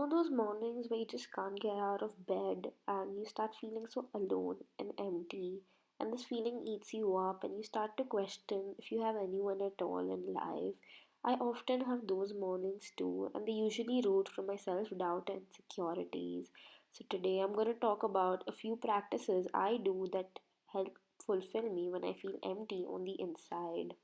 Those mornings where you just can't get out of bed and you start feeling so alone and empty, and this feeling eats you up, and you start to question if you have anyone at all in life. I often have those mornings too, and they usually root from my self doubt and insecurities. So, today I'm going to talk about a few practices I do that help fulfill me when I feel empty on the inside.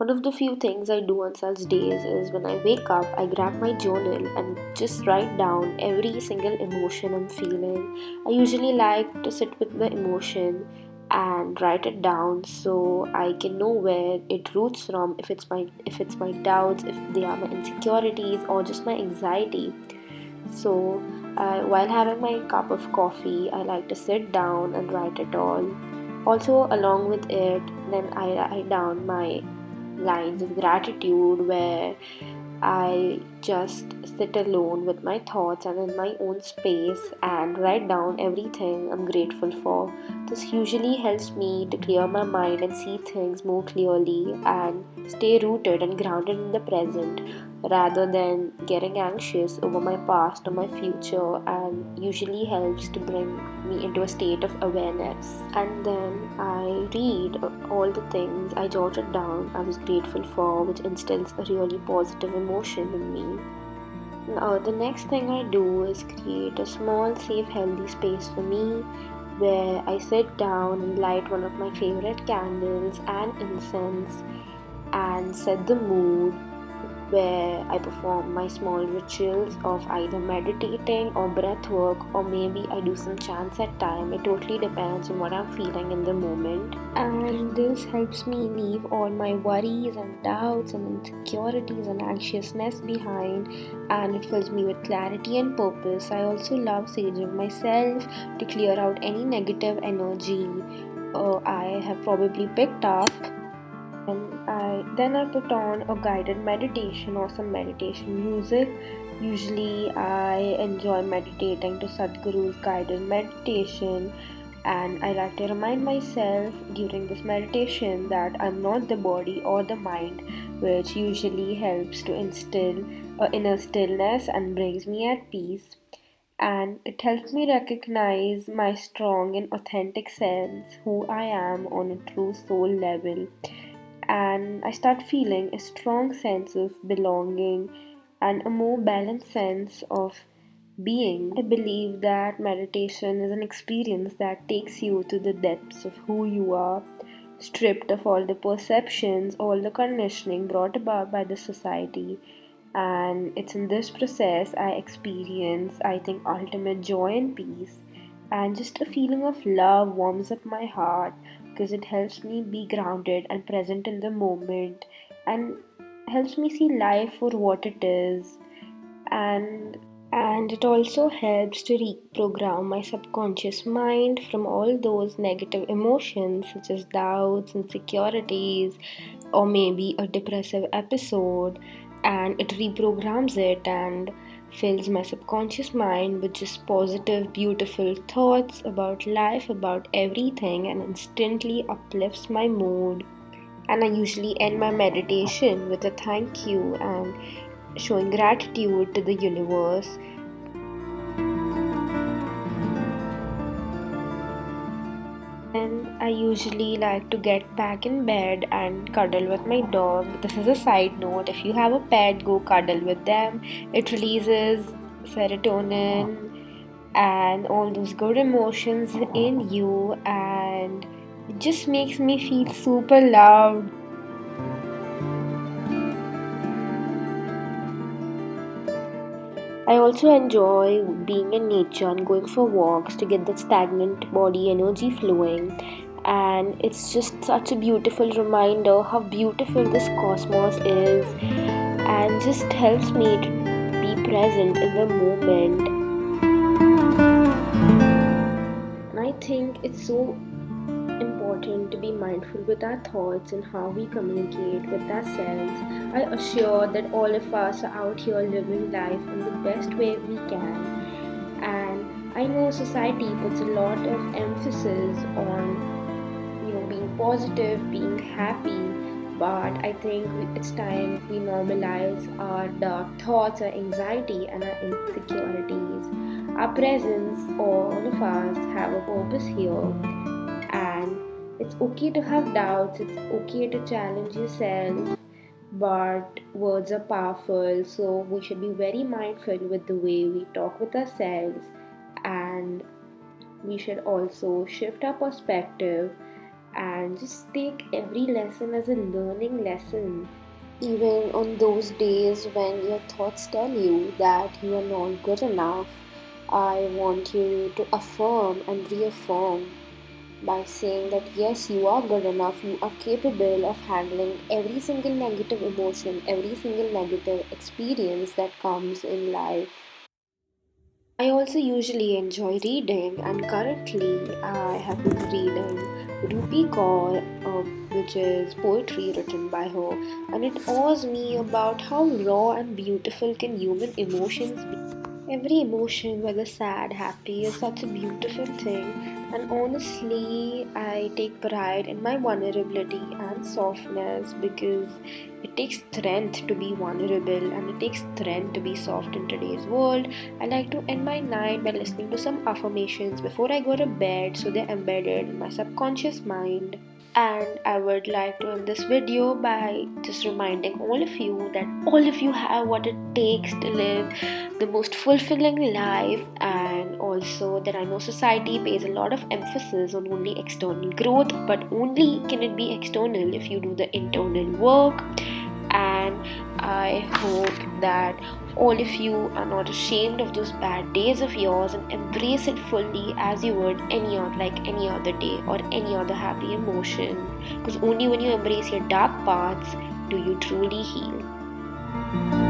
One of the few things I do on such days is when I wake up, I grab my journal and just write down every single emotion I'm feeling. I usually like to sit with the emotion and write it down so I can know where it roots from, if it's my doubts, if they are my insecurities or just my anxiety. So while having my cup of coffee, I like to sit down and write it all. Also, along with it, then I write down my lines of gratitude where I just sit alone with my thoughts and in my own space and write down everything I'm grateful for. This usually helps me to clear my mind and see things more clearly and stay rooted and grounded in the present rather than getting anxious over my past or my future, and usually helps to bring me into a state of awareness. And then I read all the things I jotted down I was grateful for, which instills a really positive emotion in me. The next thing I do is create a small, safe, healthy space for me where I sit down and light one of my favorite candles and incense and set the mood, where I perform my small rituals of either meditating or breath work, or maybe I do some chants at time. It totally depends on what I'm feeling in the moment. And this helps me leave all my worries and doubts and insecurities and anxiousness behind, and it fills me with clarity and purpose. I also love saging myself to clear out any negative energy I have probably picked up, and I put on a guided meditation or some meditation music. Usually I enjoy meditating to Sadhguru's guided meditation, and I like to remind myself during this meditation that I'm not the body or the mind, which usually helps to instill inner stillness and brings me at peace. And it helps me recognize my strong and authentic sense, who I am on a true soul level, and I start feeling a strong sense of belonging and a more balanced sense of being. I believe that meditation is an experience that takes you to the depths of who you are, stripped of all the perceptions, all the conditioning brought about by the society. And it's in this process I experience, I think, ultimate joy and peace, and just a feeling of love warms up my heart because it helps me be grounded and present in the moment, and helps me see life for what it is. And it also helps to reprogram my subconscious mind from all those negative emotions such as doubts, insecurities, or maybe a depressive episode, and it reprograms it and fills my subconscious mind with just positive, beautiful thoughts about life, about everything, and instantly uplifts my mood. And I usually end my meditation with a thank you and showing gratitude to the universe. And I usually like to get back in bed and cuddle with my dog. This is a side note: if you have a pet, go cuddle with them. It releases serotonin and all those good emotions in you, and it just makes me feel super loved. I also enjoy being in nature and going for walks to get that stagnant body energy flowing. And it's just such a beautiful reminder how beautiful this cosmos is, and just helps me to be present in the moment. And I think it's so important to be mindful with our thoughts and how we communicate with ourselves. I assure that all of us are out here living life in the best way we can. And I know society puts a lot of emphasis on being positive, being happy, But I think it's time we normalize our dark thoughts, our anxiety, and our insecurities. Our presence, all of us, have a purpose here, and it's okay to have doubts, it's okay to challenge yourself, but words are powerful, so we should be very mindful with the way we talk with ourselves, and we should also shift our perspective and just take every lesson as a learning lesson. Even on those days when your thoughts tell you that you are not good enough, I want you to affirm and reaffirm by saying that yes, you are good enough, you are capable of handling every single negative emotion, every single negative experience that comes in life. I also usually enjoy reading, and currently I have been reading Rupi Kaur, which is poetry written by her, and it awes me about how raw and beautiful can human emotions be. Every emotion, whether sad, happy, is such a beautiful thing, and honestly, I take pride in my vulnerability and softness because it takes strength to be vulnerable and it takes strength to be soft in today's world. I like to end my night by listening to some affirmations before I go to bed so they're embedded in my subconscious mind. And I would like to end this video by just reminding all of you that all of you have what it takes to live the most fulfilling life, and also that I know society pays a lot of emphasis on only external growth, but only can it be external if you do the internal work. And I hope that all of you are not ashamed of those bad days of yours and embrace it fully as you would any other day or any other happy emotion. Because only when you embrace your dark parts do you truly heal.